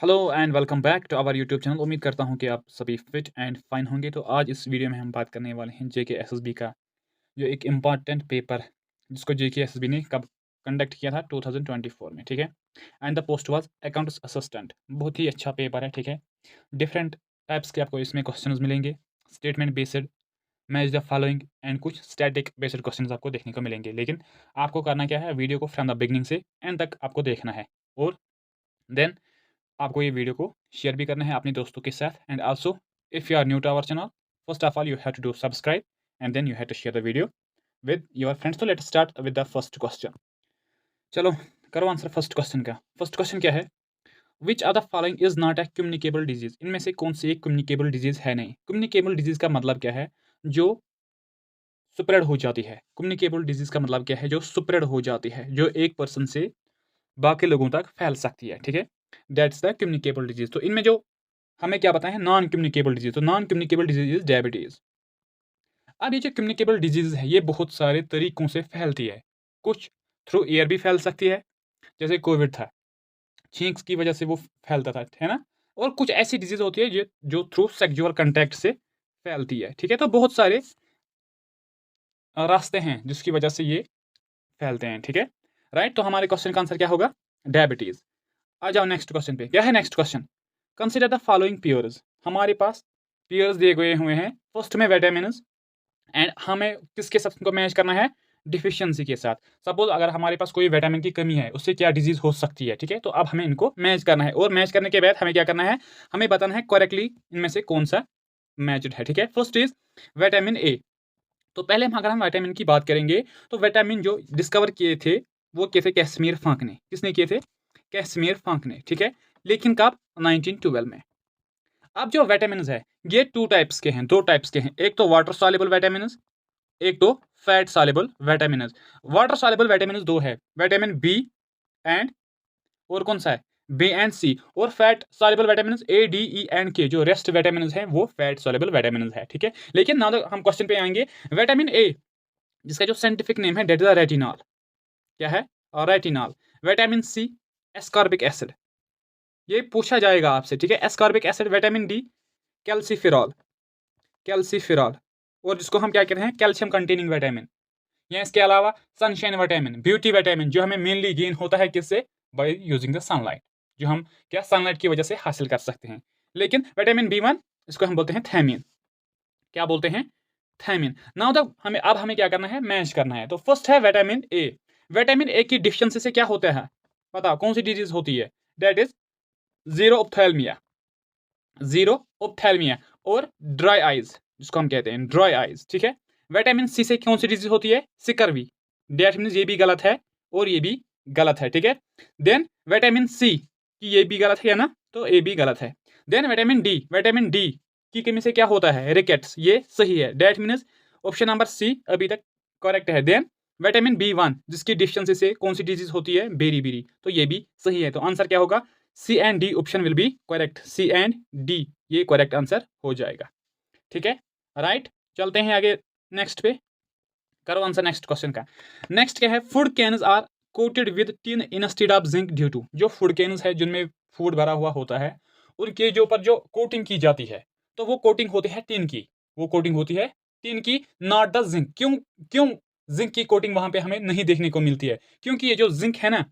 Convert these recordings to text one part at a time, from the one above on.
Hello and welcome back to our YouTube channel. उम्मीद करता हूं कि आप सभी फिट एंड फाइन होंगे। तो आज इस वीडियो में हम बात करने वाले हैं जेके एसएसबी का, जो एक इम्पॉर्टेंट पेपर जिसको जेके एसएसबी ने कब कंडक्ट किया था 2024 में। ठीक है, and the post was accounts assistant. बहुत ही अच्छा पेपर है। ठीक है, डिफरेंट टाइप्स के आपको इसमें क्वेश्चंस मिलेंगे, statement based, match the following and कुछ स्टैटिक बेस्ड क्वेश्चंस आपको देखने को मिलेंगे। लेकिन आपको करना क्या है, वीडियो को फ्रॉम द बिगनिंग से एंड तक आपको देखना है, और देन आपको ये वीडियो को शेयर भी करना है अपने दोस्तों के साथ। And also if you are new to our channel, first of all you have to do subscribe and then you have to share the video with your friends. तो let start with the first question. चलो करो answer first question का। First question क्या है, which are the following is not a communicable disease. इनमें से कौन सी एक कम्युनिकेबल डिजीज है नहीं। कम्युनिकेबल डिजीज का मतलब क्या है, जो स्प्रेड हो जाती है। कम्युनिकेबल डिजीज का मतलब क्या है, जो स्प्रेड हो जाती है, जो एक पर्सन से बाकी लोगों तक फैल सकती है। ठीक है, दैट्स द कम्युनिकेबल डिजीज। तो इनमें जो हमें क्या पता है, नॉन कम्युनिकेबल डिजीज। तो non communicable disease is diabetes. अब ये जो कम्युनिकेबल डिजीज है, ये बहुत सारे तरीकों से फैलती है। कुछ थ्रू एयर भी फैल सकती है, जैसे कोविड था, छींक की वजह से वो फैलता था, है ना। और कुछ ऐसी डिजीज होती है जो थ्रू सेक्सुअल कंटैक्ट से फैलती है। ठीक है, तो बहुत सारे रास्ते हैं जिसकी वजह से ये फैलते हैं। ठीक है, राइट। तो हमारे क्वेश्चन का आंसर क्या होगा, डायबिटीज। आ जाओ नेक्स्ट क्वेश्चन पे। क्या है next question, consider the following pairs. हमारे पास पेयर्स दिए गए हुए हैं। फर्स्ट में विटामिन, एंड हमें किसके साथ को मैच करना है, डिफिशियंसी के साथ। सपोज अगर हमारे पास कोई विटामिन की कमी है, उससे क्या डिजीज हो सकती है। ठीक है, तो अब हमें इनको मैच करना है, और मैच करने के बाद हमें क्या करना है, हमें बताना है करेक्टली इनमें से कौन सा मैच्ड है। ठीक है, फर्स्ट इज विटामिन ए। तो पहले अगर हम विटामिन की बात करेंगे, तो विटामिन जो डिस्कवर किए थे वो किए थे कैश्मीर फांक ने। किसने किए थे, कैश्मीर फांक ने। ठीक है, लेकिन कब, 1912 में। अब जो विटामिन है, ये टू टाइप्स के हैं, दो टाइप्स के हैं। एक तो वाटर सॉल्युबल विटामिन, एक तो fat soluble vitamin. Water soluble vitamin दो है, विटामिन बी एंड, और कौन सा है, बी एंड सी। और fat soluble vitamin A, D, E and के। जो रेस्ट विटामिन हैं वो फैट सॉल्युबल विटामिन है। ठीक है, लेकिन ना हम क्वेश्चन पे आएंगे। विटामिन ए, जिसका जो साइंटिफिक नेम है डेट इज रेटिनॉल। क्या है, retinol. Vitamin C, ascorbic acid. ये पूछा जाएगा आपसे। ठीक है, ascorbic acid. Vitamin D, calciferol, calciferol. और जिसको हम क्या कहते हैं, कैल्शियम कंटेनिंग विटामिन। या इसके अलावा सनशाइन विटामिन, ब्यूटी विटामिन, जो हमें मेनली गेन होता है किससे, बाय यूजिंग द सनलाइट, जो हम क्या सनलाइट की वजह से हासिल कर सकते हैं। लेकिन विटामिन बी वन, इसको हम बोलते हैं थायमिन। क्या बोलते हैं, थायमिन। नाउ द हमें क्या करना है, मैच करना है। तो फर्स्ट है विटामिन ए। विटामिन ए की डिफिशियंसी से क्या होता है, बताओ कौन सी डिजीज होती है, that is zero ophthalmia, zero ophthalmia. और ड्राई आइज, जिसको हम कहते हैं ड्राई आइज। ठीक है, विटामिन सी से कौन सी डिजीज होती है, सिकरवी। डेट मीन ये भी गलत है और ये भी गलत है। ठीक है, देन विटामिन सी की ये भी गलत है ना, तो ये भी गलत है। Then vitamin D, vitamin D की कमी से क्या होता है, रिकेट्स। ये सही है, that mean option number C अभी तक करेक्ट है। देन विटामिन बी वन, जिसकी डिफिशियंसी से कौन सी डिजीज होती है, बेरी बेरी, तो ये भी सही है। तो आंसर क्या होगा, C and D option will be correct. C and D ये करेक्ट आंसर हो जाएगा। ठीक है, राइट। चलते हैं आगे नेक्स्ट पे। करो आंसर नेक्स्ट क्वेश्चन का। नेक्स्ट क्या है, food cans are coated with tin instead of zinc due to. जो फूड कैन्स है जिनमें फूड भरा हुआ होता है, उनके जो ऊपर जो कोटिंग की जाती है, तो वो कोटिंग होती है टिन की। वो कोटिंग होती है टिन की, नॉट द जिंक। क्यों, क्यों जिंक की कोटिंग वहां पे हमें नहीं देखने को मिलती है, क्योंकि ये जो जिंक है ना,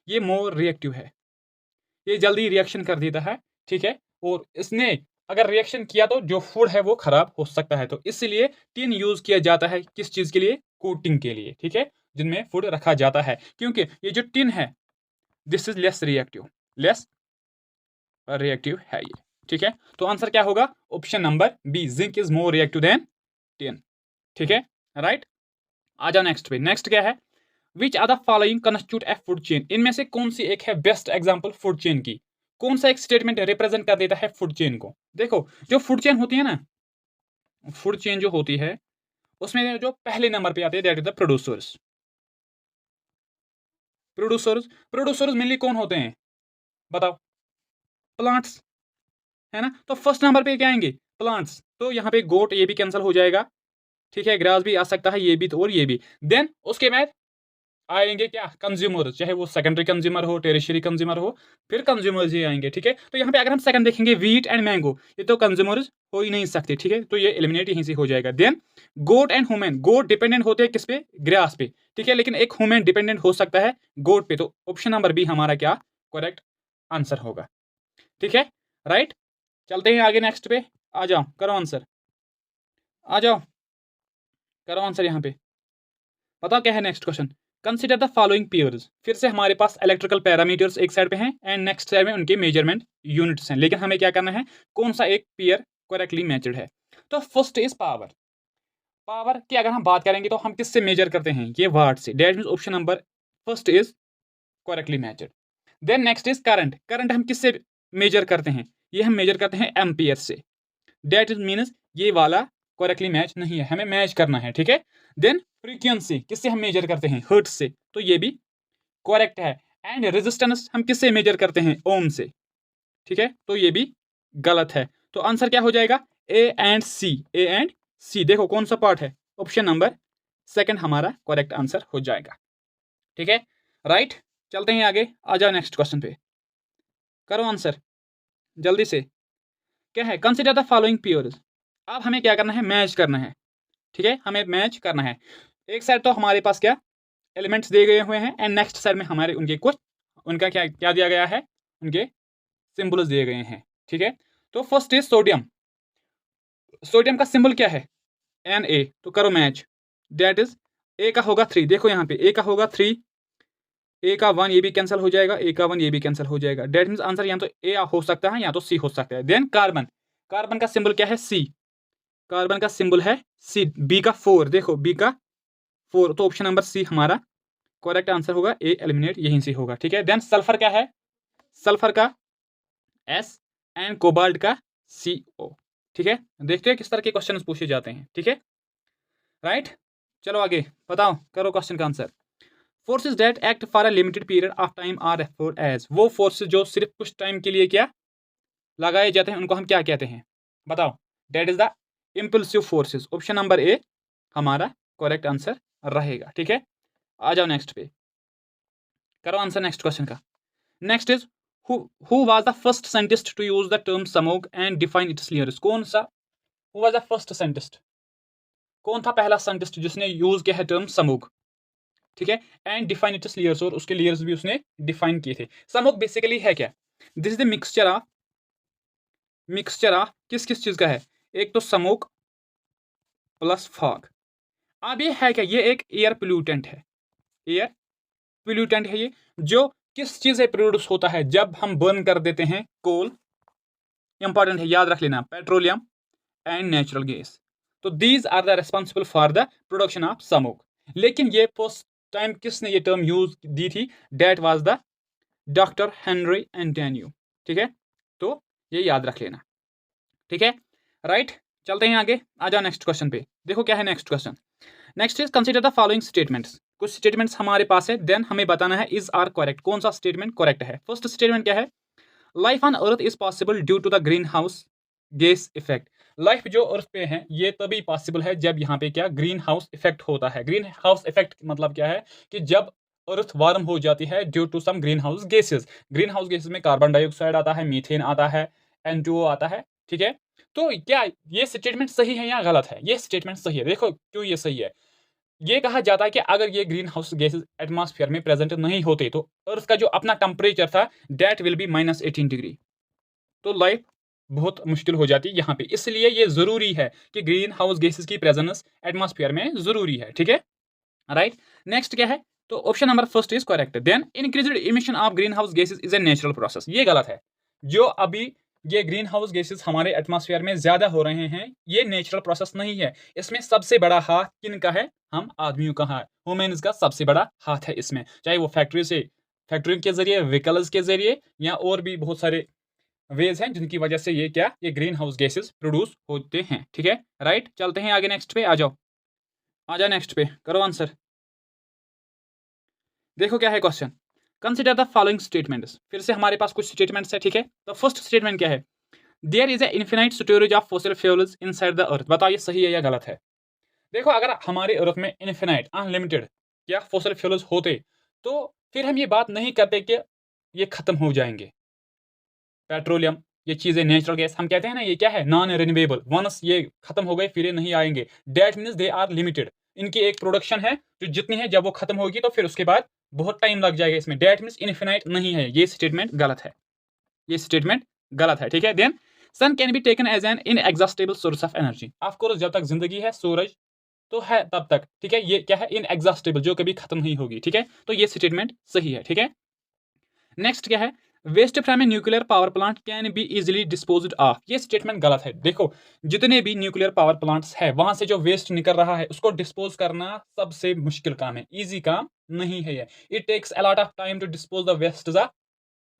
ये मोर रिएक्टिव है, ये जल्दी रिएक्शन कर देता है। ठीक है, और इसने अगर रिएक्शन किया तो जो फूड है वो खराब हो सकता है। तो इसलिए टिन यूज किया जाता है किस चीज के लिए, कोटिंग के लिए। ठीक है, जिनमें फूड रखा जाता है, क्योंकि ये जो टिन है, this is less reactive, less reactive है ये। ठीक है, तो आंसर क्या होगा, option number B, zinc is more reactive than tin. ठीक है, राइट। आ जाओ नेक्स्ट पे। नेक्स्ट क्या है, which are the following constitute a food chain. इनमें से कौन सी एक है बेस्ट एग्जांपल फूड चेन की। कौन सा एक स्टेटमेंट रिप्रेजेंट कर देता है फूड चेन को। देखो, जो फूड चेन होती है ना, फूड चेन जो होती है, उसमें जो पहले नंबर पे आते हैं that is the producers. Producers, producers mainly कौन होते हैं, बताओ, प्लांट्स, है ना। तो फर्स्ट नंबर पे क्या आएंगे, प्लांट्स। तो यहाँ पे गोट ये भी कैंसिल हो जाएगा। ठीक है, ग्रास भी आ सकता है, ये भी तो, और ये भी। देन उसके बाद आएंगे क्या, कंज्यूमर्स, चाहे वो सेकेंडरी कंज्यूमर हो, टेरिशरी कंज्यूमर हो, फिर कंज्यूमर्स ही आएंगे, ठीक है। तो यहाँ पे अगर हम सेकंड देखेंगे व्हीट एंड मैंगो, ये तो कंज्यूमर्स हो ही नहीं सकते, ठीक है, तो ये एलिमिनेट यहीं से हो जाएगा। Then goat and human, goat dependent होते हैं किस पे, ग्रास पे, ठीक है, लेकिन एक ह्यूमन डिपेंडेंट हो सकता है गोट पे, तो ऑप्शन नंबर बी हमारा क्या करेक्ट आंसर होगा, ठीक है, राइट। चलते हैं आगे नेक्स्ट पे, आ जाओ करो आंसर, आ जाओ करो आंसर। यहाँ पे बताओ क्या है next question. Consider the following pairs, फिर से हमारे पास इलेक्ट्रिकल पैरामीटर्स एक साइड पे हैं एंड नेक्स्ट साइड में उनके मेजरमेंट यूनिट्स हैं, लेकिन हमें क्या करना है, कौन सा एक पेयर करेक्टली मैच्ड है। तो फर्स्ट इज पावर, पावर की अगर हम बात करेंगे तो हम किससे मेजर करते हैं, ये वाट से, that mean option number first is correctly matched. Then next is current, current हम किससे मेजर करते हैं, ये हम मेजर करते हैं एम्पियर से, डेट मीन्स ये वाला करेक्टली मैच नहीं है, हमें मैच करना है, ठीक है। देन फ्रीक्वेंसी किससे हम मेजर करते हैं, हर्ट्ज से, तो ये भी करेक्ट है। एंड रेजिस्टेंस हम किससे मेजर करते हैं, ओम से, ठीक है, तो ये भी गलत है। तो आंसर क्या हो जाएगा, ए एंड सी, ए एंड सी, देखो कौन सा पार्ट है, ऑप्शन नंबर सेकंड हमारा करेक्ट आंसर हो जाएगा, ठीक है, राइट। चलते हैं आगे, आ जाओ नेक्स्ट क्वेश्चन पे, करो आंसर जल्दी से। क्या है, कंसिडर द फॉलोइंग पेयर्स, अब हमें क्या करना है, मैच करना है, ठीक है, हमें मैच करना है। एक साइड तो हमारे पास क्या एलिमेंट्स दिए गए हुए हैं एंड नेक्स्ट साइड में हमारे उनके कुछ उनका क्या क्या दिया गया है, उनके सिंबल्स दिए गए हैं, ठीक है। तो फर्स्ट इज सोडियम, सोडियम का सिंबल क्या है, एन ए, तो करो मैच, डेट इज ए का होगा 3, देखो यहाँ पे ए का होगा 3, ए का 1 ये भी कैंसिल हो जाएगा, ए का 1 ये भी कैंसिल हो जाएगा, डेट मीन्स आंसर या तो ए हो सकता है या तो सी हो सकता है। देन कार्बन, कार्बन का सिंबल क्या है, सी, कार्बन का सिंबल है सी, बी का 4, देखो बी का 4, तो ऑप्शन नंबर सी हमारा करेक्ट आंसर होगा, ए एलिमिनेट यहीं से होगा, ठीक है। देन सल्फर क्या है, सल्फर का एस एंड कोबाल्ट का सी ओ, ठीक है, देखते हैं किस तरह के क्वेश्चन पूछे जाते हैं, ठीक है, राइट। चलो आगे बताओ, करो क्वेश्चन का answer. Forces that act for a limited period of time are referred as, वो फोर्सेज जो सिर्फ कुछ टाइम के लिए क्या लगाए जाते हैं उनको हम क्या कहते हैं, बताओ, that is the impulsive forces, option number A हमारा करेक्ट आंसर रहेगा, ठीक है। आ जाओ नेक्स्ट पे, करो आंसर नेक्स्ट क्वेश्चन का। Next is who was the first scientist to use the term smog and define its layers, कौन सा, who was the first scientist, कौन था पहला साइंटिस्ट जिसने यूज किया है टर्म समोग, ठीक है, एंड डिफाइन इट्स लेयर्स, और उसके लेयर्स भी उसने डिफाइन किए थे। समोग बेसिकली है क्या, this is the mixture of किस किस चीज का है, एक तो स्मोक प्लस फॉग। अब ये है क्या, ये एक एयर पोल्यूटेंट है, एयर पोल्यूटेंट है ये, जो किस चीज से प्रोड्यूस होता है, जब हम बर्न कर देते हैं कोल, इंपॉर्टेंट है याद रख लेना, पेट्रोलियम एंड नेचुरल गैस, तो these are the responsible for the production of smoke. लेकिन ये फर्स्ट टाइम किसने ये टर्म यूज दी थी, that was the doctor Henry Antonio, ठीक है, तो ये याद रख लेना, ठीक है, राइट। चलते हैं आगे, आ जाओ नेक्स्ट क्वेश्चन पे, देखो क्या है next question. Next is consider the following statements, कुछ स्टेटमेंट्स हमारे पास है, देन हमें बताना है इज आर करेक्ट, कौन सा स्टेटमेंट करेक्ट है। फर्स्ट स्टेटमेंट क्या है, life on earth is possible due to the greenhouse gas effect, life जो अर्थ पे है ये तभी पॉसिबल है जब यहाँ पे क्या ग्रीन हाउस इफेक्ट होता है। ग्रीन हाउस इफेक्ट मतलब क्या है कि जब अर्थ वार्म हो जाती है due to some greenhouse gases, greenhouse gases में कार्बन डाइऑक्साइड आता है, मीथेन आता है, N2O आता है, ठीक है। तो क्या ये स्टेटमेंट सही है या गलत है, ये स्टेटमेंट सही है, देखो क्यों ये सही है। ये कहा जाता है कि अगर ये ग्रीन हाउस गैसेस एटमॉस्फेयर में प्रेजेंट नहीं होते तो अर्थ का जो अपना टेम्परेचर था दैट विल बी -18 डिग्री, तो लाइफ बहुत मुश्किल हो जाती है यहाँ पे, इसलिए ये जरूरी है कि ग्रीन हाउस गैसेस की प्रेजेंस एटमॉस्फेयर में जरूरी है, ठीक है, राइट। नेक्स्ट क्या है, तो option number first is correct. Then increased emission of greenhouse gases is a natural process, ये गलत है, जो अभी ये ग्रीन हाउस गैसेस हमारे एटमॉस्फेयर में ज्यादा हो रहे हैं ये नेचुरल प्रोसेस नहीं है, इसमें सबसे बड़ा हाथ किन का है, हम आदमियों का है, ह्यूमंस का सबसे बड़ा हाथ है इसमें, चाहे वो फैक्ट्री के जरिए, व्हीकल्स के जरिए, या और भी बहुत सारे वेज हैं जिनकी वजह से ये ग्रीन हाउस गैसेस प्रोड्यूस होते हैं, ठीक है, राइट। चलते हैं आगे नेक्स्ट पे, आ जाओ नेक्स्ट पे, करो आंसर। देखो क्या है question, consider the following statements, फिर से हमारे पास कुछ स्टेटमेंट्स है, ठीक है। तो फर्स्ट स्टेटमेंट क्या है, there is a infinite storage of fossil fuels inside the earth, बताओ ये सही है या गलत है। देखो अगर हमारे अर्थ में इन्फिनाइट अनलिमिटेड क्या फॉसिल फ्यूल्स होते तो फिर हम ये बात नहीं करते कि ये खत्म हो जाएंगे। पेट्रोलियम, ये चीज़ें, नेचुरल गैस, हम कहते हैं ना ये क्या है, नॉन रिन्यूएबल, वंस ये खत्म हो गए फिर ये नहीं आएंगे। That means they are limited, इनकी एक प्रोडक्शन है जो जितनी है, जब वो खत्म होगी तो फिर उसके बाद बहुत टाइम लग जाएगा इसमें। दैट मीन्स इनफिनाइट नहीं है। ये स्टेटमेंट गलत है, ये स्टेटमेंट गलत है, ठीक है। Then sun can be taken as an inexhaustible source of energy. Of course जब तक जिंदगी है सूरज तो है तब तक, ठीक है। ये क्या है, इनएग्जॉस्टेबल, जो कभी खत्म नहीं होगी, ठीक है। तो ये स्टेटमेंट सही है, ठीक है। नेक्स्ट क्या है, waste from a nuclear power plant can be easily disposed of. ये स्टेटमेंट गलत है। देखो जितने भी न्यूक्लियर पावर प्लांट्स है वहां से जो वेस्ट निकल रहा है उसको डिस्पोज करना सबसे मुश्किल काम है, इजी काम नहीं है ये। It takes a lot of time to dispose the waste the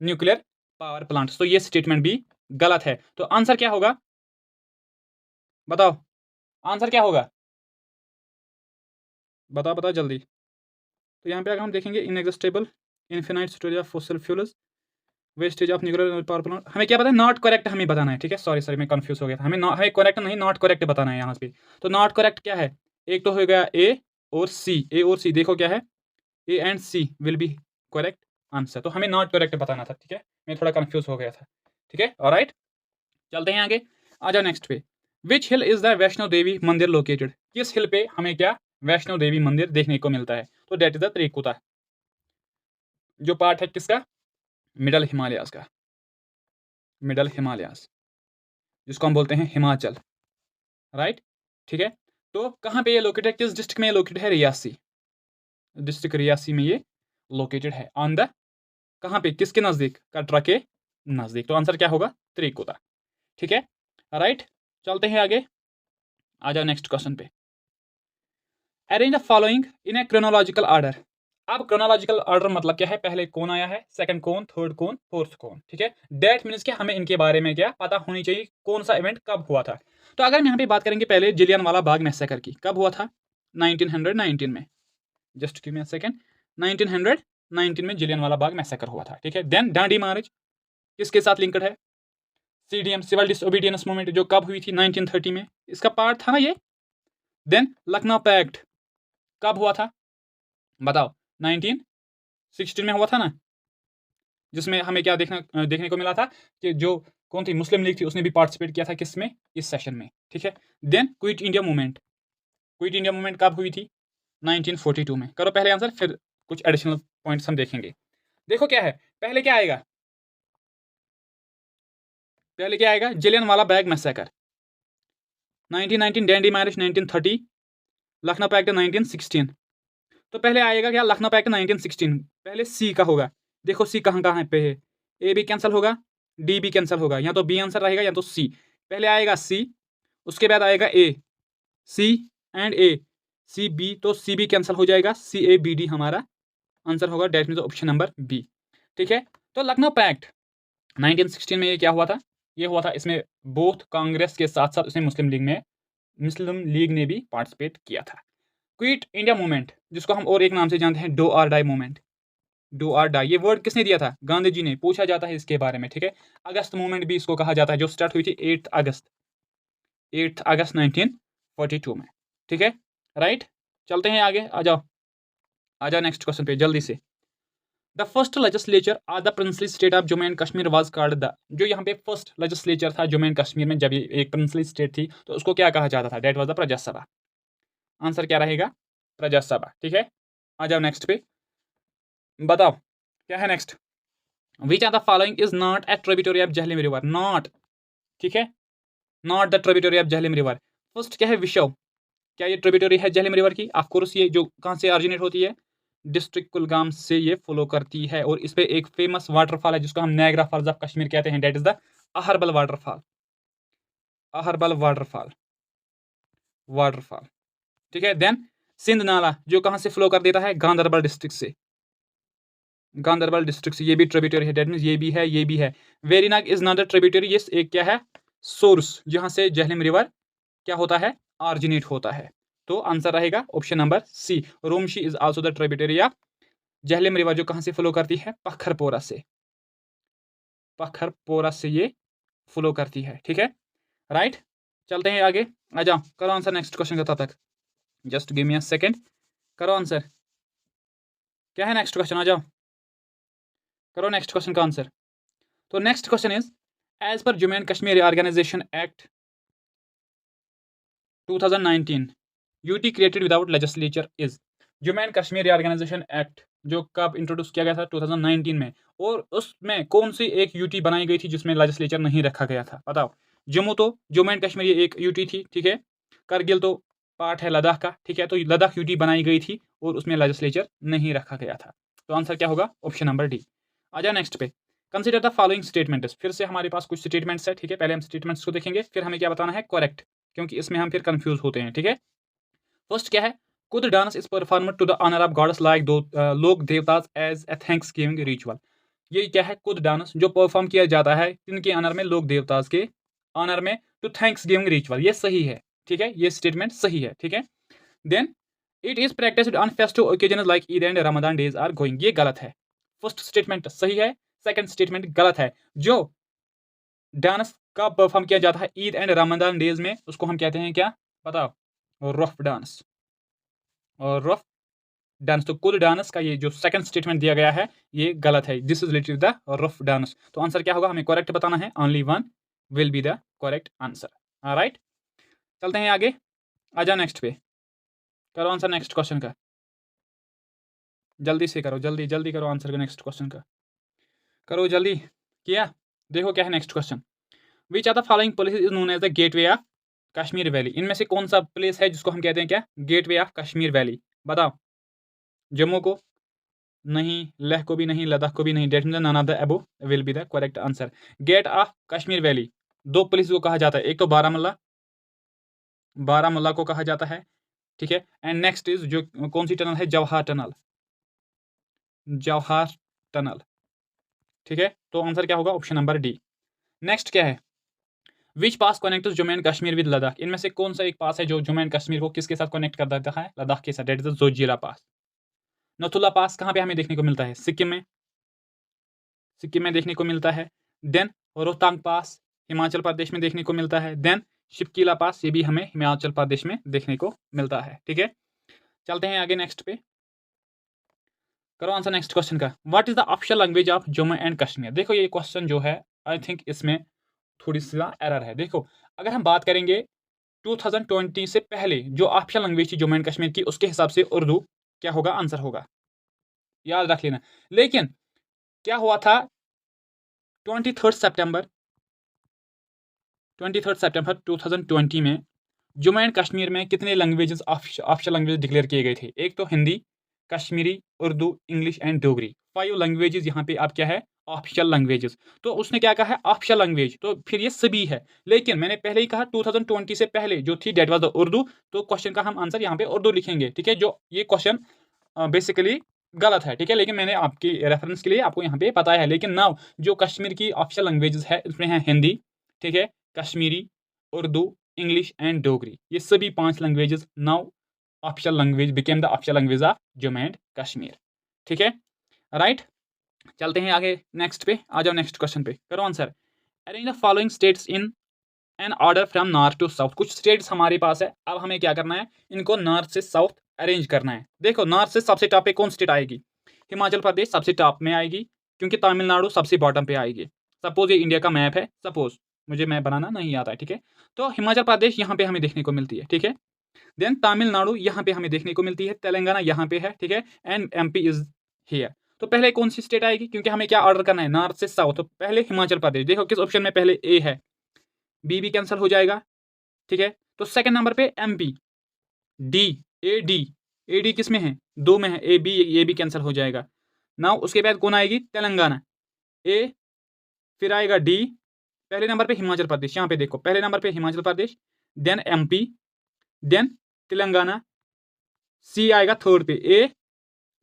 nuclear power plants. तो ये स्टेटमेंट भी गलत है। तो आंसर क्या होगा, बताओ आंसर क्या होगा, बताओ बताओ जल्दी। तो यहाँ पे अगर हम देखेंगे inexhaustible, infinite storage of fossil fuels, wastage of nuclear power plant, हमें क्या पता है, नॉट करेक्ट हमें बताना है, ठीक है। सॉरी सॉरी मैं कंफ्यूज हो गया था, हमें करेक्ट नहीं नॉट करेक्ट बताना है यहाँ पे। तो नॉट करेक्ट क्या है, एक तो हो गया ए और सी, ए और सी देखो क्या है, A and C will be correct answer. तो हमें नॉट करेक्ट बताना था, ठीक है। मैं थोड़ा कंफ्यूज हो गया था, ठीक है। ऑलराइट, चलते हैं आगे, आ जाओ नेक्स्ट पे। विच हिल इज द वैष्णो देवी मंदिर लोकेटेड। किस हिल पे हमें क्या वैष्णो देवी मंदिर देखने को मिलता है। तो डेट इज द त्रिकुटा, जो पार्ट है किसका, मिडल हिमालयास का, मिडल हिमालयास, जिसको हम बोलते हैं हिमाचल, राइट, ठीक है। तो कहाँ पे ये लोकेटेड है, किस डिस्ट्रिक्ट में ये लोकेटेड है, रियासी डिस्ट्रिक्ट, रियासी में ये लोकेटेड है। ऑन द, कहाँ पे, किसके नज़दीक, कटरा के नज़दीक। तो आंसर क्या होगा, त्रिकुटा, ठीक है। राइट, चलते हैं आगे, आ जाओ नेक्स्ट क्वेश्चन पे। Arrange the following in A chronological order. अब क्रोनोलॉजिकल ऑर्डर मतलब क्या है, पहले कौन आया है, सेकंड कौन, थर्ड कौन, फोर्थ कौन, ठीक है। डेट मीन्स क्या, हमें इनके बारे में क्या पता होनी चाहिए, कौन सा इवेंट कब हुआ था। तो अगर हम यहाँ पे बात करेंगे पहले जलियांवाला बाग मैसेकर की, कब हुआ था, 1919 में, just give me a second, 1919 में जलियांवाला बाग मैसेकर हुआ था, ठीक है। देन डांडी मार्च किसके साथ लिंक्ड है, सीडीएम, सिविल डिसओबीडियंस मूवमेंट, जो कब हुई थी, 1930 में, इसका पार्ट था ना ये। देन लखनऊ पैक्ट कब हुआ था, बताओ, 1916 में हुआ था ना, जिसमें हमें क्या देखने को मिला था कि जो कौन थी, मुस्लिम लीग थी, उसने भी पार्टिसिपेट किया था किसमें, इस सेशन में, ठीक है। Then quit India movement, quit India movement कब हुई थी, 1942 में। करो पहले आंसर, फिर कुछ एडिशनल पॉइंट्स हम देखेंगे। देखो क्या है, पहले क्या आएगा, पहले क्या आएगा, जलियांवाला बैग मैसेकर 1919, डैंडी मार्च 1930, लखनऊ पैक्ट 1916। तो पहले आएगा क्या, लखनऊ पैक्ट 1916, पहले सी का होगा। देखो सी कहाँ कहाँ पे है, ए भी कैंसिल होगा, डी भी कैंसिल होगा, या तो बी आंसर रहेगा या तो सी। पहले आएगा सी, उसके बाद आएगा ए, सी एंड ए, सी बी, तो सी भी कैंसिल हो जाएगा, सी ए बी डी हमारा आंसर होगा, that means option number B, ठीक है। तो लखनऊ पैक्ट 1916 में ये क्या हुआ था, ये हुआ था, इसमें बोथ कांग्रेस के साथ साथ उसमें मुस्लिम लीग ने भी पार्टिसिपेट किया था। क्विट इंडिया मूवमेंट, जिसको हम और एक नाम से जानते हैं, डू और डाई मूवमेंट, डू और डाई, ये वर्ड किसने दिया था, गांधी जी ने, पूछा जाता है इसके बारे में, ठीक है। अगस्त मूवमेंट भी इसको कहा जाता है, जो स्टार्ट हुई थी 8 अगस्त 1942 में, ठीक है। राइट, चलते हैं आगे, आ जाओ नेक्स्ट क्वेश्चन पे जल्दी से। The first legislature of the princely state of Jammu and Kashmir was called the, जो यहाँ पे फर्स्ट लेजिस्लेचर था जम्मू एंड कश्मीर में, जब ये एक प्रिंसली स्टेट थी, तो उसको क्या कहा जाता था, डेट वाज द प्रजासभा। आंसर क्या रहेगा, प्रजासभा, ठीक है। आ जाओ नेक्स्ट पे, बताओ क्या है next. Which are the following is not a tributary of Jhelum river, not, ठीक है, not the tributary of Jhelum river. First क्या है, विशव, क्या ये ट्रिब्यूटरी है झेलम रिवर की, ऑफकोर्स ये जो कहाँ से ऑरिजिनेट होती है, डिस्ट्रिक्ट कुलगाम से ये फॉलो करती है, और इस पे एक फेमस वाटरफॉल है जिसको हम नायग्रा फॉल्स ऑफ कश्मीर कहते हैं, that is the Ahrabal waterfall, Ahrabal waterfall, waterfall, ठीक है। देन सिंध नाला, जो कहाँ से फ्लो कर देता है, गांधरबल डिस्ट्रिक्ट से, गांधरबल डिस्ट्रिक्ट से, ये भी ट्रिब्यूटरी है, डेट मीन्स ये भी है, ये भी है। Verinag is not a tributary, ये एक क्या है, सोर्स, जहाँ से झेलम रिवर क्या होता है, ऑरिजिनेट होता है। तो आंसर रहेगा option number C, Romushi is also the tributary of Jhelum river, जो कहाँ से फ्लो करती है, पखरपोरा से, पखरपोरा से ये फ्लो करती है, ठीक है। राइट, चलते हैं आगे, आ जाओ, करो आंसर नेक्स्ट क्वेश्चन का, तब तक just give me a second, करो आंसर। क्या है नेक्स्ट क्वेश्चन, आ जाओ करो नेक्स्ट क्वेश्चन का आंसर। तो next question is as per Jammu and Kashmir organisation act 2019 UT created without legislature is. Jammu and Kashmir organisation act जो कब इंट्रोड्यूस किया गया था 2019 में, और उसमें कौन सी एक यूटी बनाई गई थी जिसमें लेजिस्लेचर नहीं रखा गया था, बताओ। जम्मू एंड कश्मीर ये एक यूटी थी, ठीक है। करगिल तो पार्ट है लद्दाख का, ठीक है। तो लद्दाख यूटी बनाई गई थी और उसमें लेजिस्लेचर नहीं रखा गया था। तो आंसर क्या होगा, ऑप्शन नंबर डी। आ जाओ नेक्स्ट पे। Consider the following statements. फिर से हमारे पास कुछ स्टेटमेंट्स है, ठीक है। पहले हम स्टेटमेंट्स को देखेंगे, फिर हमें क्या बताना है, करेक्ट, क्योंकि इसमें हम फिर कंफ्यूज होते हैं, ठीक है। फर्स्ट क्या है, Kud dance is perform to the honour of gods like the लोक देवतास as a thanksgiving ritual. ये क्या है, कुड डांस जो परफॉर्म किया जाता है इनके ऑनर में, लोक देवतास के ऑनर में, टू थैंक्स गिविंग रिचुअल, ये सही है, ठीक है। ये स्टेटमेंट सही है, ठीक है। Then it is practised on festive occasion like Eid and Ramzan days are going, ये गलत है। फर्स्ट स्टेटमेंट सही है, सेकंड स्टेटमेंट गलत है। जो डांस का परफॉर्म किया जाता है ईद एंड रमजान डेज में, उसको हम कहते हैं क्या, बताओ, रफ डांस। और रफ डांस, तो कुल डांस का ये जो सेकंड स्टेटमेंट दिया गया है ये गलत है। This is related the rough dance. तो आंसर क्या होगा, हमें करेक्ट बताना है, only one will be the correct answer. Alright, चलते हैं आगे। आ जाओ नेक्स्ट पे, करो आंसर नेक्स्ट क्वेश्चन का, जल्दी से करो, जल्दी जल्दी करो आंसर का नेक्स्ट क्वेश्चन का, करो जल्दी। किया, देखो क्या है next question. Which are the following place is known as the gateway of Kashmir valley. इनमें से कौन सा प्लेस है जिसको हम कहते हैं क्या, गेटवे ऑफ कश्मीर वैली, बताओ। जम्मू को नहीं, लेह को भी नहीं, लद्दाख को भी नहीं, that mean none of the above will be the correct answer. Gate of Kashmir valley दो प्लेस को कहा जाता है, एक तो बारामूला, बारामूला को कहा जाता है, ठीक है। एंड नेक्स्ट इज जो कौन सी टनल है, जवाहर टनल, जवाहर टनल, ठीक है। तो आंसर क्या होगा, ऑप्शन नंबर डी। नेक्स्ट क्या है, which pass connect Jammu and Kashmir with Ladakh. इनमें से कौन सा एक पास है जो जम्मू एंड कश्मीर को किसके साथ कनेक्ट कर देता है, लद्दाख के साथ, डेट इज द जोजिला पास। नथुला पास कहाँ पे हमें देखने को मिलता है, सिक्किम में, सिक्किम में देखने को मिलता है। देन रोहतांग पास हिमाचल प्रदेश में देखने को मिलता है। देन शिपकीला पास, ये भी हमें हिमाचल प्रदेश में देखने को मिलता है, ठीक है। चलते हैं आगे नेक्स्ट पे, करो आंसर नेक्स्ट क्वेश्चन का। What is the official language of Jammu and Kashmir. देखो ये क्वेश्चन जो है, आई थिंक इसमें थोड़ी सी एरर है। देखो अगर हम बात करेंगे 2020 से पहले जो ऑफिशियल लैंग्वेज थी जम्मू एंड कश्मीर की, उसके हिसाब से उर्दू क्या होगा, आंसर होगा, याद रख लेना। लेकिन क्या हुआ था, 23 सितंबर 2020 में जम्मू एंड कश्मीर में कितने लैंग्वेजेस ऑफिशियल लैंग्वेज डिक्लेयर किए गए थे। एक तो Hindi, Kashmiri, Urdu, English and Dogri, 5 languages यहाँ पे आप क्या है, ऑफिशियल लैंग्वेजेस। तो उसने क्या कहा है, ऑफिशियल लैंग्वेज, तो फिर ये सभी है। लेकिन मैंने पहले ही कहा 2020 से पहले जो थी डेट वाज द उर्दू, तो क्वेश्चन का हम आंसर यहाँ पे उर्दू लिखेंगे, ठीक है। जो ये क्वेश्चन बेसिकली गलत है, ठीक है। लेकिन मैंने आपकी रेफरेंस के लिए आपको यहाँ पे बताया है। लेकिन नाउ जो कश्मीर की ऑफिशियल लैंग्वेजेस है इसमें है हिंदी, ठीक है, कश्मीरी, उर्दू, इंग्लिश एंड डोगरी, ये सभी 5 languages now official language became the official language of Jammu and Kashmir, ठीक है। राइट, चलते हैं आगे नेक्स्ट पे, आ जाओ नेक्स्ट क्वेश्चन पे, करो answer. Arrange the following states in an order from north to south. कुछ स्टेट्स हमारे पास है, अब हमें क्या करना है, इनको नॉर्थ से साउथ अरेंज करना है। देखो नॉर्थ से सबसे टॉप पे कौन स्टेट आएगी, हिमाचल प्रदेश सबसे टॉप में आएगी, क्योंकि तमिलनाडु सबसे बॉटम पे आएगी। सपोज ये इंडिया का मैप है, सपोज मुझे मैप बनाना नहीं आता है, ठीक है। तो हिमाचल प्रदेश यहाँ पे हमें देखने को मिलती है, ठीक है। देन तमिलनाडु यहाँ पे हमें देखने को मिलती है, तेलंगाना यहाँ पे है, ठीक है। And MP is here. तो पहले कौन सी स्टेट आएगी, क्योंकि हमें क्या ऑर्डर करना है, नॉर्थ से साउथ। तो पहले हिमाचल प्रदेश, देखो किस ऑप्शन में पहले ए है, बी भी कैंसिल हो जाएगा, ठीक है। तो सेकंड नंबर पे MP, D, A D, A D किस में है, 2 में है, ए बी, ये भी कैंसिल हो जाएगा। नाउ उसके बाद कौन आएगी, तेलंगाना, ए, फिर आएगा डी, पहले नंबर पे हिमाचल प्रदेश, यहाँ पे देखो पहले नंबर पे Himachal Pradesh, then MP, then Telangana, C आएगा थर्ड पे, A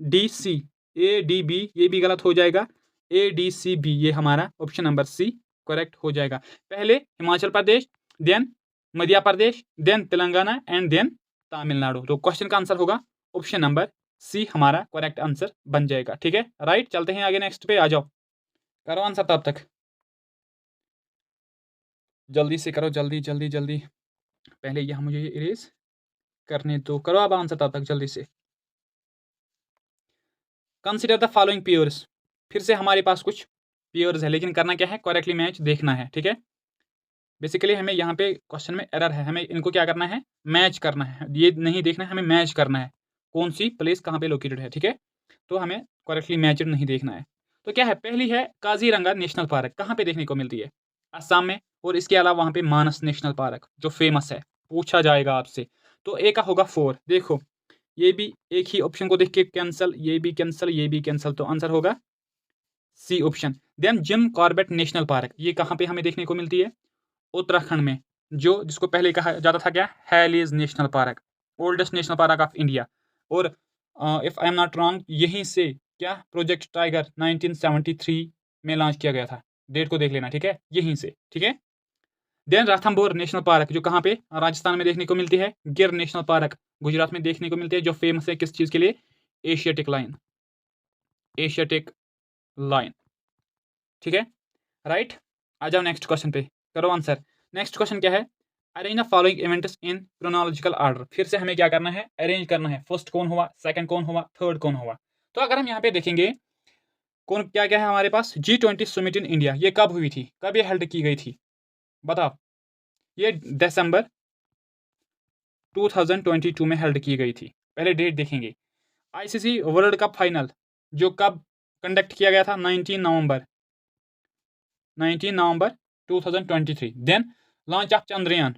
D C, A D B ये भी गलत हो जाएगा, ए डी सी बी, ये हमारा ऑप्शन नंबर सी करेक्ट हो जाएगा। पहले Himachal Pradesh, then Madhya Pradesh, then Telangana and then Tamil Nadu. तो क्वेश्चन का आंसर होगा ऑप्शन नंबर सी, हमारा करेक्ट आंसर बन जाएगा, ठीक है। राइट, चलते हैं आगे नेक्स्ट पे, आ जाओ करो आंसर तब तक, जल्दी से करो, जल्दी जल्दी जल्दी। पहले यहाँ मुझे इरेज करने तो करो अब आंसर तब तक जल्दी से। कंसिडर द फॉलोइंग पेयर्स, फिर से हमारे पास कुछ पेयर्स है, लेकिन करना क्या है, करेक्टली मैच देखना है, ठीक है। बेसिकली हमें यहाँ पे क्वेश्चन में एरर है, हमें इनको क्या करना है, मैच करना है, ये नहीं देखना है, हमें मैच करना है कौन सी प्लेस कहाँ पे लोकेटेड है, ठीक है। तो हमें करेक्टली मैच्ड नहीं देखना है। तो क्या है, पहली है काजीरंगा नेशनल पार्क, कहाँ पे देखने को मिलती है, असम में, और इसके अलावा वहाँ पे मानस नेशनल पार्क जो फेमस है, पूछा जाएगा आपसे। तो ए का होगा 4, देखो ये भी एक ही ऑप्शन को देख के कैंसिल, ये भी कैंसिल, ये भी कैंसिल, तो आंसर होगा C option. Then Jim Corbett national park, ये कहाँ पे हमें देखने को मिलती है, उत्तराखंड में, जो जिसको पहले कहा जाता था क्या, Hailey's national park, oldest national park of India. और if I am not wrong, यहीं से क्या प्रोजेक्ट टाइगर 1973 में लॉन्च किया गया था, डेट को देख लेना, ठीक है, यहीं से, ठीक है। देन राथम्बोर नेशनल पार्क, जो कहाँ पे, राजस्थान में देखने को मिलती है। गिर नेशनल पार्क गुजरात में देखने को मिलती है, जो फेमस है किस चीज़ के लिए, एशियाटिक लाइन, एशियाटिक लाइन, ठीक है, राइट। आ जाओ नेक्स्ट क्वेश्चन पे, करो आंसर। नेक्स्ट क्वेश्चन क्या है, arrange the following events in chronological order, फिर से हमें क्या करना है, अरेंज करना है, फर्स्ट कौन हुआ, सेकंड कौन हुआ, थर्ड कौन हुआ। तो अगर हम यहाँ पे देखेंगे कौन क्या क्या है हमारे पास, G20 समिट इन इंडिया, ये कब हुई थी, कब ये हेल्ड की गई थी, बताओ। ये दिसंबर 2022 में हेल्ड की गई थी, पहले डेट देखेंगे। आईसीसी वर्ल्ड कप फाइनल जो कब कंडक्ट किया गया था, 19 नवंबर 2023। Then launch of Chandrayaan,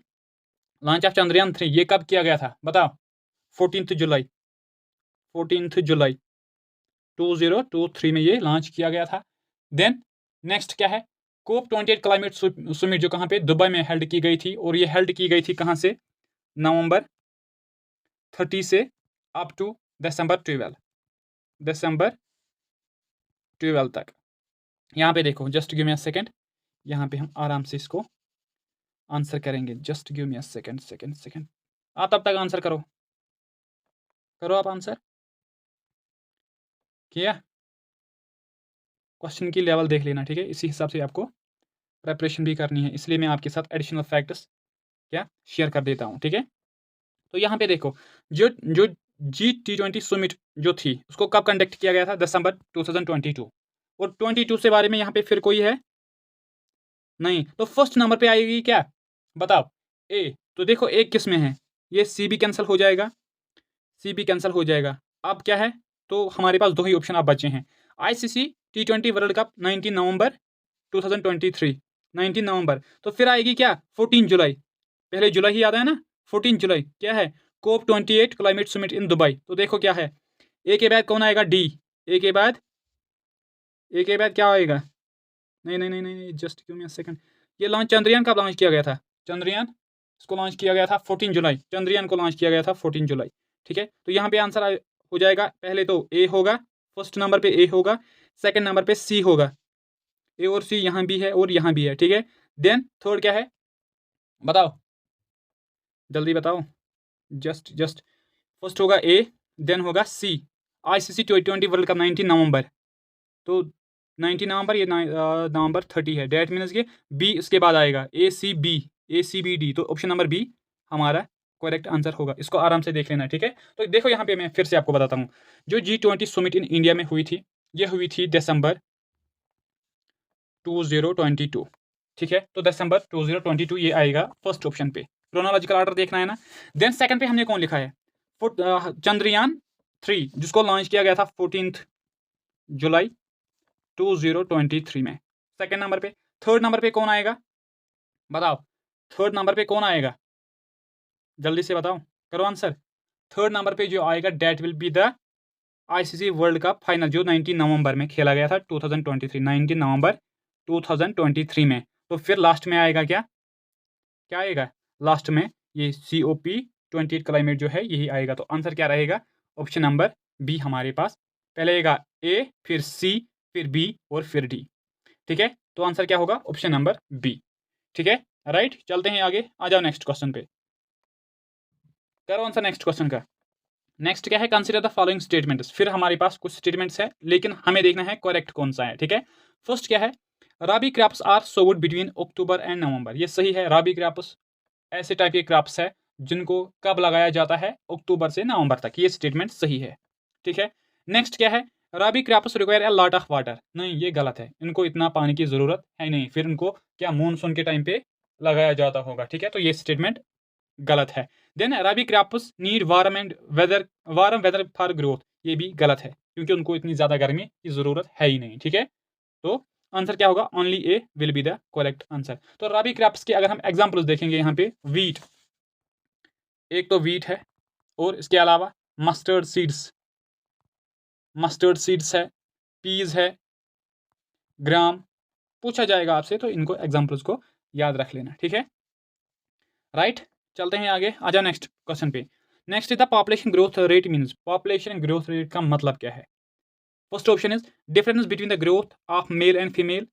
launch of Chandrayaan 3 ये कब किया गया था, बताओ, 14 जुलाई 2023 में ये लॉन्च किया गया था। देन नेक्स्ट क्या है, कोप 28 क्लाइमेट समिट, जो कहाँ पे, दुबई में हेल्ड की गई थी, और ये हेल्ड की गई थी कहाँ से, नवंबर 30 से अप टू दिसंबर 12 तक। यहाँ पे देखो, just give me a second, यहाँ पे हम आराम से इसको आंसर करेंगे, just give me a second. आप तब तक आंसर करो, आप आंसर किया, क्वेश्चन की लेवल देख लेना, ठीक है, इसी हिसाब से आपको प्रेपरेशन भी करनी है, इसलिए मैं आपके साथ एडिशनल फैक्ट्स क्या शेयर कर देता हूँ, ठीक है। तो यहाँ पे देखो, जो जो G20 समिट जो थी, उसको कब कंडक्ट किया गया था, दिसंबर 2022, और 22 से बारे में यहाँ पे फिर कोई है नहीं, तो फर्स्ट नंबर पे आएगी क्या, बताओ, ए। तो देखो एक किस में है, ये सी भी कैंसिल हो जाएगा, सी भी कैंसिल हो जाएगा। अब क्या है, तो हमारे पास दो ही ऑप्शन अब बचे हैं, आईसीसी T20 वर्ल्ड कप 19 नवंबर 2023, 19 नवंबर, तो फिर आएगी क्या, 14 जुलाई, पहले जुलाई ही याद है ना, 14 जुलाई क्या है, कोप 28 क्लाइमेट समिट इन दुबई। तो देखो क्या है, ए के बाद कौन आएगा, डी, ए के बाद क्या आएगा, नहीं नहीं नहीं नहीं, just give me a second. ये लॉन्च चंद्रयान कब लॉन्च किया गया था, चंद्रयान इसको लॉन्च किया गया था 14 जुलाई, चंद्रयान को लॉन्च किया गया था 14 जुलाई, ठीक है। तो यहाँ पे आंसर हो जाएगा, पहले तो ए होगा, फर्स्ट नंबर पे ए होगा, सेकंड नंबर पे सी होगा, ए और सी यहाँ भी है और यहाँ भी है, ठीक है। देन थर्ड क्या है, बताओ, जल्दी बताओ, जस्ट फर्स्ट होगा ए, देन होगा सी, आईसीसी T20 वर्ल्ड कप 19 नवंबर, तो 19 नवंबर, ये नवंबर 30 है, डेट मीनस के बी इसके बाद आएगा, ACB, तो ऑप्शन नंबर बी हमारा करेक्ट आंसर होगा, इसको आराम से देख लेना, ठीक है। तो देखो यहाँ पे मैं फिर से आपको बताता हूँ, जो G20 समिट इन इंडिया में हुई थी, ये हुई थी दिसंबर 2022, ठीक है। तो दिसंबर 2022 ये आएगा फर्स्ट ऑप्शन पे, क्रोनोलॉजिकल ऑर्डर देखना है ना। देन सेकंड पे हमने कौन लिखा है, चंद्रयान 3, जिसको लॉन्च किया गया था 14 जुलाई 2023 में, सेकंड नंबर पे। थर्ड नंबर पे कौन आएगा, बताओ, थर्ड नंबर पे कौन आएगा, जल्दी से बताओ, करो आंसर। थर्ड नंबर पे जो आएगा, that will be the ICC world cup final, जो 19 नवंबर में खेला गया था, 2023, 19 नवंबर 2023 में। तो फिर लास्ट में आएगा क्या, आएगा लास्ट में, ये COP 28 क्लाइमेट जो है, यही आएगा। तो आंसर क्या रहेगा, ऑप्शन नंबर बी हमारे पास, पहले आएगा ए, फिर सी, फिर बी और फिर डी, ठीक है। तो आंसर क्या होगा, ऑप्शन नंबर बी, ठीक है, राइट। चलते हैं आगे, आ जाओ नेक्स्ट क्वेश्चन पे, करो आंसर नेक्स्ट क्वेश्चन का। नेक्स्ट क्या है, कंसीडर द फॉलोइंग स्टेटमेंट्स, फिर हमारे पास कुछ स्टेटमेंट्स है, लेकिन हमें देखना है करेक्ट कौन सा है, ठीक है। फर्स्ट क्या है, rabi crops are sowed between October and November, ये सही है, राबी क्रॉप्स ऐसे टाइप के क्रॉप्स है जिनको कब लगाया जाता है, अक्टूबर से नवंबर तक, ये स्टेटमेंट सही है, ठीक है। नेक्स्ट क्या है, rabi crops require a lot of water, नहीं ये गलत है, इनको इतना पानी की ज़रूरत है नहीं, फिर इनको क्या मानसून के टाइम पे लगाया जाता होगा, ठीक है, तो ये स्टेटमेंट गलत है। Then rabi crops need warm weather for growth, ये भी गलत है क्योंकि उनको इतनी ज़्यादा गर्मी की ज़रूरत है ही नहीं, ठीक है, तो आंसर क्या होगा, only A will be the correct answer. तो रबी क्रॉप्स के अगर हम एग्जाम्पल्स देखेंगे यहाँ पे, वीट, एक तो वीट है और इसके अलावा मस्टर्ड सीड्स है, पीज है, ग्राम, पूछा जाएगा आपसे तो इनको एग्जाम्पल्स को याद रख लेना, ठीक है, राइट। चलते हैं आगे, आ जाओ नेक्स्ट क्वेश्चन पे। Next is the population growth rate means, population growth rate का मतलब क्या है। First option is difference between the growth of male and female,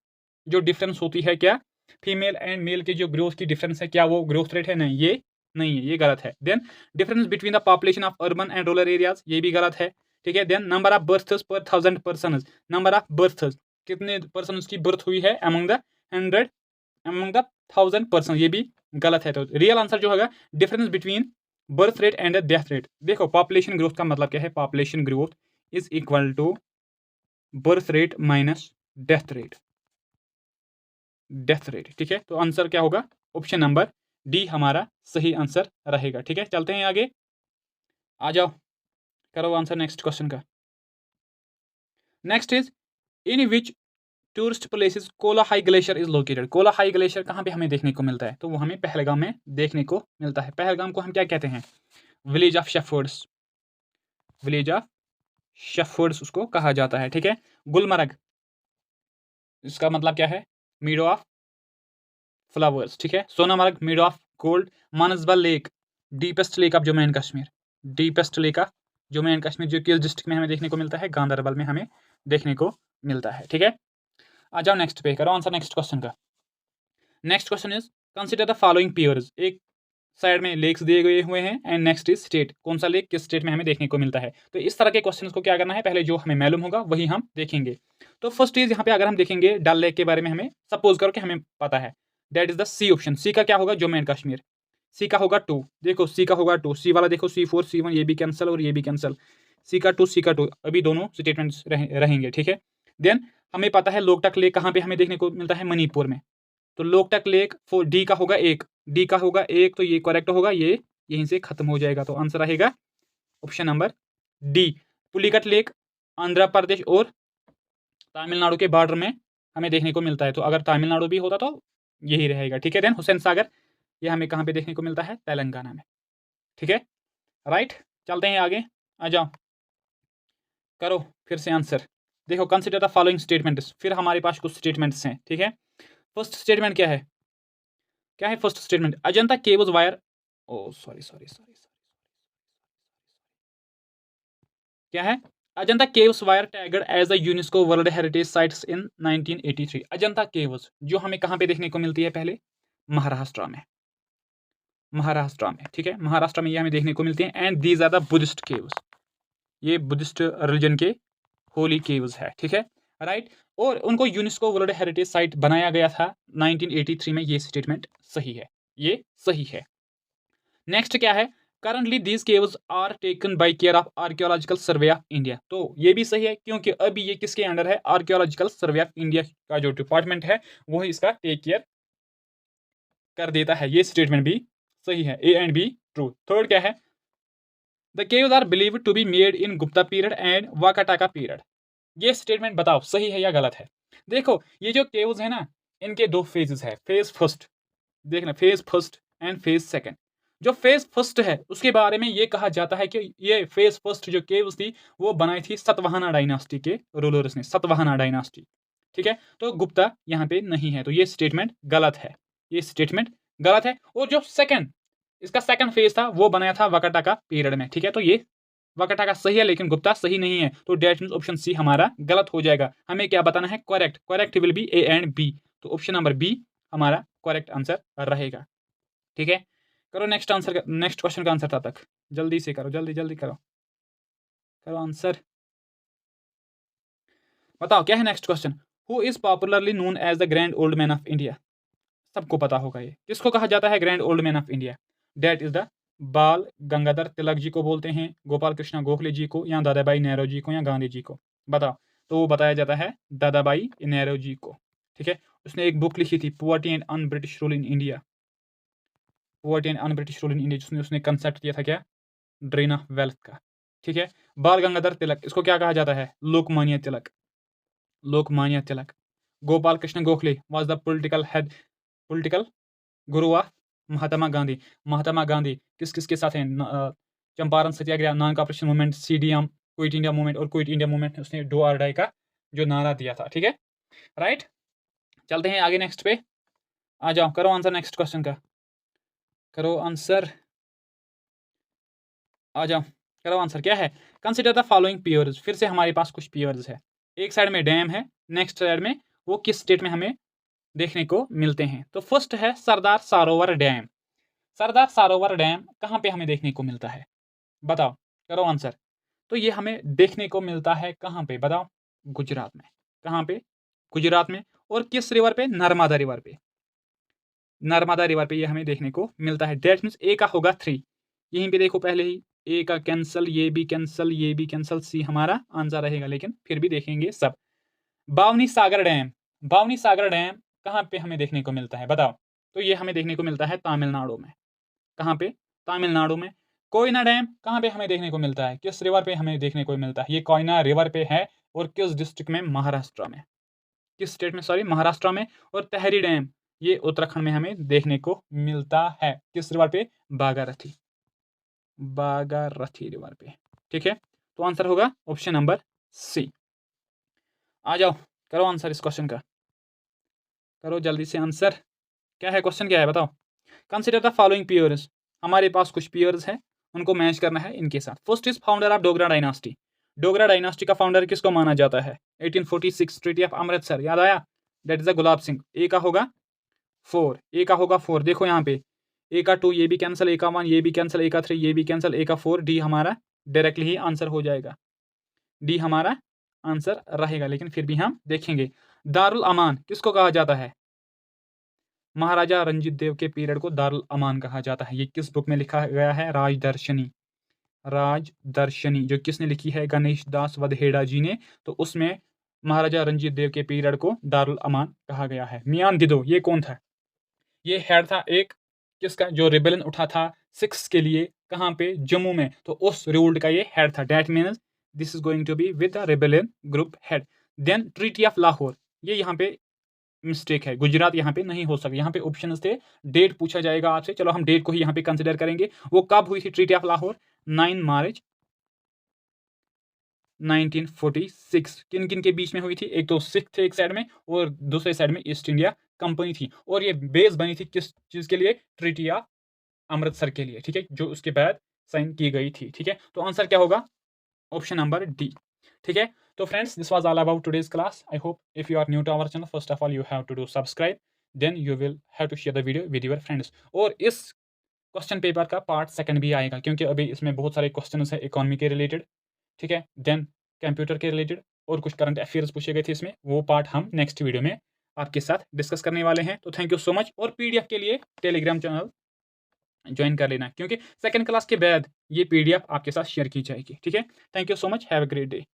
जो डिफरेंस होती है क्या फीमेल एंड मेल के जो ग्रोथ की डिफरेंस है, क्या वो ग्रोथ रेट है, नहीं ये नहीं है, ये गलत है। Then difference between the population of urban and rural areas, ये भी गलत है, ठीक है। देन नंबर ऑफ बर्थ्स पर 1000 पर्सन, नंबर ऑफ बर्थ्स, कितने पर्सन की बर्थ हुई है among the 100 among the 1000 person, ये भी गलत है। तो रियल आंसर जो होगा difference between birth rate and death rate. देखो पॉपुलेशन ग्रोथ का मतलब क्या है, population growth is equal to birth rate minus death rate, ठीक है, तो आंसर क्या होगा, ऑप्शन नंबर डी हमारा सही आंसर रहेगा, ठीक है। चलते हैं आगे, आ जाओ करो आंसर नेक्स्ट क्वेश्चन का। Next is in which tourist places Cola high glacier is located, Cola high glacier कहाँ पे हमें देखने को मिलता है, तो वो हमें पहलगाम में देखने को मिलता है। पहलगाम को हम क्या कहते हैं, village of shepherd's, village of shepherd's उसको कहा जाता है, ठीक है। गुलमर्ग, इसका मतलब क्या है, मीडो ऑफ फ्लावर्स, ठीक है। Sonamarg made of gold. Manasbal lake, deepest lake of Jammu and Kashmir, deepest lake of Jammu and Kashmir, जो कि डिस्ट्रिक्ट में हमें देखने को मिलता है, गांधरबल में हमें देखने को मिलता है, ठीक है। आ जाओ नेक्स्ट पे, करो आंसर नेक्स्ट क्वेश्चन का। Next question is consider the following pairs, एक साइड में लेक्स दिए गए हुए हैं एंड नेक्स्ट इज स्टेट, कौन सा लेक किस स्टेट में हमें देखने को मिलता है। तो इस तरह के क्वेश्चन को क्या करना है, पहले जो हमें मालूम होगा वही हम देखेंगे। तो फर्स्ट चीज यहाँ पे अगर हम देखेंगे डल लेक के बारे में, हमें सपोज करो कि हमें पता है, that is the C option. C का क्या होगा, जम्मू एंड कश्मीर, सी का होगा 2, देखो सी का होगा 2, सी वाला देखो C4 C1, ये भी कैंसिल और ये भी कैंसिल, सी का 2 अभी दोनों स्टेटमेंट्स रहेंगे, ठीक है। देन हमें पता है लोकटक लेक कहाँ पे हमें देखने को मिलता है, मणिपुर में, तो लोकटक लेक डी का होगा 1, डी का होगा 1, तो ये करेक्ट होगा, ये यहीं से खत्म हो जाएगा, तो आंसर रहेगा option number D. Pulicat lake Andhra Pradesh और तमिलनाडु के बॉर्डर में हमें देखने को मिलता है, तो अगर तमिलनाडु भी होता तो यही रहेगा, ठीक है। देन हुसैन सागर, ये हमें कहाँ पे देखने को मिलता है, तेलंगाना में, ठीक है, राइट। चलते हैं आगे, आ जाओ करो फिर से आंसर। देखो कंसिडर द फॉलोइंग स्टेटमेंट्स, फिर हमारे पास कुछ स्टेटमेंट्स हैं, ठीक है। फर्स्ट स्टेटमेंट क्या है, क्या है first statement, Ajanta caves were, oh sorry, क्या है, Ajanta caves were tagged as the UNESCO world heritage sites in 1983। Ajanta caves जो हमें कहाँ पे देखने को मिलती है, पहले महाराष्ट्र में, ठीक है, महाराष्ट्र में ये हमें देखने को मिलती हैं, and these are the Buddhist caves, ये बुद्धिस्ट रिलीजन के होली केव्स है, ठीक है, राइट। और उनको यूनेस्को वर्ल्ड हेरिटेज साइट बनाया गया था 1983 में, ये स्टेटमेंट सही है, ये सही है। नेक्स्ट क्या है, currently these caves are taken by care of Archaeological Survey of India, तो ये भी सही है क्योंकि अभी ये किसके अंडर है, आर्कियोलॉजिकल सर्वे ऑफ इंडिया का जो डिपार्टमेंट है वो इसका टेक केयर कर देता है, ये स्टेटमेंट भी सही है, A and B true. Third क्या है, the caves are believed to be made in Gupta period and Vakataka period, ये स्टेटमेंट बताओ सही है या गलत है। देखो ये जो केव्स है ना, इनके 2 फेजेस है, फेज फर्स्ट, देखना phase first and phase second. जो फेज फर्स्ट है उसके बारे में ये कहा जाता है कि ये फेज फर्स्ट जो केव्स थी वो बनाई थी सतवाहना डायनास्टी के रूलर्स ने, सतवाहना डायनास्टी, ठीक है। तो गुप्ता यहाँ पे नहीं है, तो ये स्टेटमेंट गलत है, ये स्टेटमेंट गलत है। और जो सेकंड, इसका सेकंड फेज था वो बनाया था वाकाटाका पीरियड में, ठीक है, तो ये वाकाटाका सही है लेकिन गुप्ता सही नहीं है, तो डेट मींस ऑप्शन सी हमारा गलत हो जाएगा। हमें क्या बताना है, correct, correct will be A and B, तो ऑप्शन नंबर बी हमारा करेक्ट आंसर रहेगा, ठीक है। करो नेक्स्ट आंसर, नेक्स्ट क्वेश्चन का आंसर तब तक जल्दी से करो, जल्दी जल्दी करो, करो आंसर, बताओ क्या है next question. Who is popularly known as the grand old man of India, सबको पता होगा ये किसको कहा जाता है, grand old man of India, that is the Bal Gangadhar Tilak ji को बोलते हैं, गोपाल कृष्ण गोखले जी को, या दादा भाई नेहरू जी को, या गांधी जी को, बताओ। तो वो बताया जाता है दादाबाई नौरोजी को, ठीक है। उसने एक बुक लिखी थी, poverty and un British rule in India, poverty and un British rule in India, जिसने उसने कंसेप्ट किया था क्या, ड्रेन ऑफ वेल्थ का, ठीक है। बाल गंगाधर तिलक, इसको क्या कहा जाता है, Lokmanya Tilak, Lokmanya Tilak. Gopal Krishna Gokhale was the political head, political guru of Mahatma Gandhi. Mahatma Gandhi किस किस के साथ हैं, Champaran Satyagraha, non cooperation movement, CDM, quit India movement, और क्विट इंडिया मूवमेंट में उसने डू और डाई का जो नारा दिया था, ठीक है, राइट। चलते हैं आगे नेक्स्ट पे, आ जाओ, करो आंसर नेक्स्ट क्वेश्चन का, करो आंसर, आ जाओ, करो आंसर। क्या है, कंसिडर द फॉलोइंग पियर्स, फिर से हमारे पास कुछ पियर्स है, एक साइड में डैम है, नेक्स्ट साइड में वो किस स्टेट में हमें देखने को मिलते हैं। तो फर्स्ट है सरदार सरोवर डैम। सरदार सरोवर डैम कहाँ पे हमें देखने को मिलता है, बताओ, करो आंसर। तो ये हमें देखने को मिलता है कहाँ पे, बताओ, गुजरात में। कहाँ पे, गुजरात में। और किस रिवर पे, नर्मदा रिवर पे, नर्मदा रिवर पे ये हमें देखने को मिलता है। डेट मीन्स ए का होगा 3, यहीं पे देखो पहले ही ए का कैंसल, ये भी कैंसल, ये भी कैंसल, सी हमारा आंसर रहेगा, लेकिन फिर भी देखेंगे सब। बावनी सागर डैम, बावनी सागर डैम कहाँ पे हमें देखने को मिलता है, बताओ। तो ये हमें देखने को मिलता है तमिलनाडु में। कहाँ पे, तमिलनाडु में। कोयना डैम कहाँ पे हमें देखने को मिलता है, किस रिवर पे हमें देखने को मिलता है, ये कोयना रिवर पे है, और किस डिस्ट्रिक्ट में, महाराष्ट्र में, किस स्टेट में, सॉरी, महाराष्ट्र में। और तहरी डैम ये उत्तराखंड में हमें देखने को मिलता है, किस रिवर पे, बागारथी, बागारथी रिवर पे, ठीक है। तो आंसर होगा ऑप्शन नंबर सी। आ जाओ, करो आंसर इस क्वेश्चन का, करो जल्दी से आंसर। क्या है क्वेश्चन, क्या है बताओ। कंसिडर द फॉलोइंग पियर्स, हमारे पास कुछ पियर्स हैं, उनको मैच करना है इनके साथ। First is founder of Dogra dynasty, Dogra dynasty का फाउंडर किसको माना जाता है, 1846 ट्रीटी ऑफ अमृतसर, याद आया, that is the Gulab Singh. ए का होगा 4, ए का होगा 4, देखो यहाँ पे, ए का 2 ये भी कैंसिल, ए का 1 ये भी कैंसिल, ए का 3 ये भी कैंसिल, ए का 4, डी हमारा डायरेक्टली ही आंसर हो जाएगा, डी हमारा आंसर रहेगा, लेकिन फिर भी हम देखेंगे। दारुल अमान किसको कहा जाता है, महाराजा रंजीत देव के पीरियड को दारुल अमान कहा जाता है। ये किस बुक में लिखा गया है, राजदर्शनी, राजदर्शनी जो किसने लिखी है, गणेश दास वधेड़ा जी ने। तो उसमें महाराजा रंजीत देव के पीरियड को दारुल अमान कहा गया है। मियान दिदो ये कौन था, ये हेड था एक किसका, जो रिबेलियन उठा था सिक्स के लिए, कहाँ पे, जम्मू में। तो उस रिवोल्ट का ये हेड था, that means this is going to be with the rebellion group head. Then treaty of Lahore, ये यहाँ पे मिस्टेक है, गुजरात यहाँ पे नहीं हो सकता, यहाँ पे ऑप्शन थे, डेट पूछा जाएगा आपसे, चलो हम डेट को ही यहाँ पे कंसिडर करेंगे। वो कब हुई थी ट्रीटी ऑफ लाहौर, 9 मार्च 1946। किन किन के बीच में हुई थी, एक तो सिख थे एक साइड में, और दूसरे साइड में ईस्ट इंडिया कंपनी थी, और ये बेस बनी थी किस चीज के लिए, ट्रीटी ऑफ अमृतसर के लिए, ठीक है, जो उसके बाद साइन की गई थी, ठीक है। तो आंसर क्या होगा, ऑप्शन नंबर डी, ठीक है। तो friends, this was all about today's class. I hope if you are new to our channel, first of all you have to do subscribe, then you will have to share the video with your friends. और इस question paper का part 2 भी आएगा, क्योंकि अभी इसमें बहुत सारे क्वेश्चन है इकोनॉमी के रिलेटेड, ठीक है, देन कंप्यूटर के रिलेटेड, और कुछ करंट अफेयर्स पूछे गए थे इसमें, वो पार्ट हम नेक्स्ट वीडियो में आपके साथ डिस्कस करने वाले हैं। तो थैंक यू सो मच। और पीडीएफ के लिए टेलीग्राम चैनल ज्वाइन कर लेना, क्योंकि सेकंड क्लास के बाद ये पीडीएफ आपके साथ शेयर की जाएगी, ठीक है। Thank you so much, have a great day.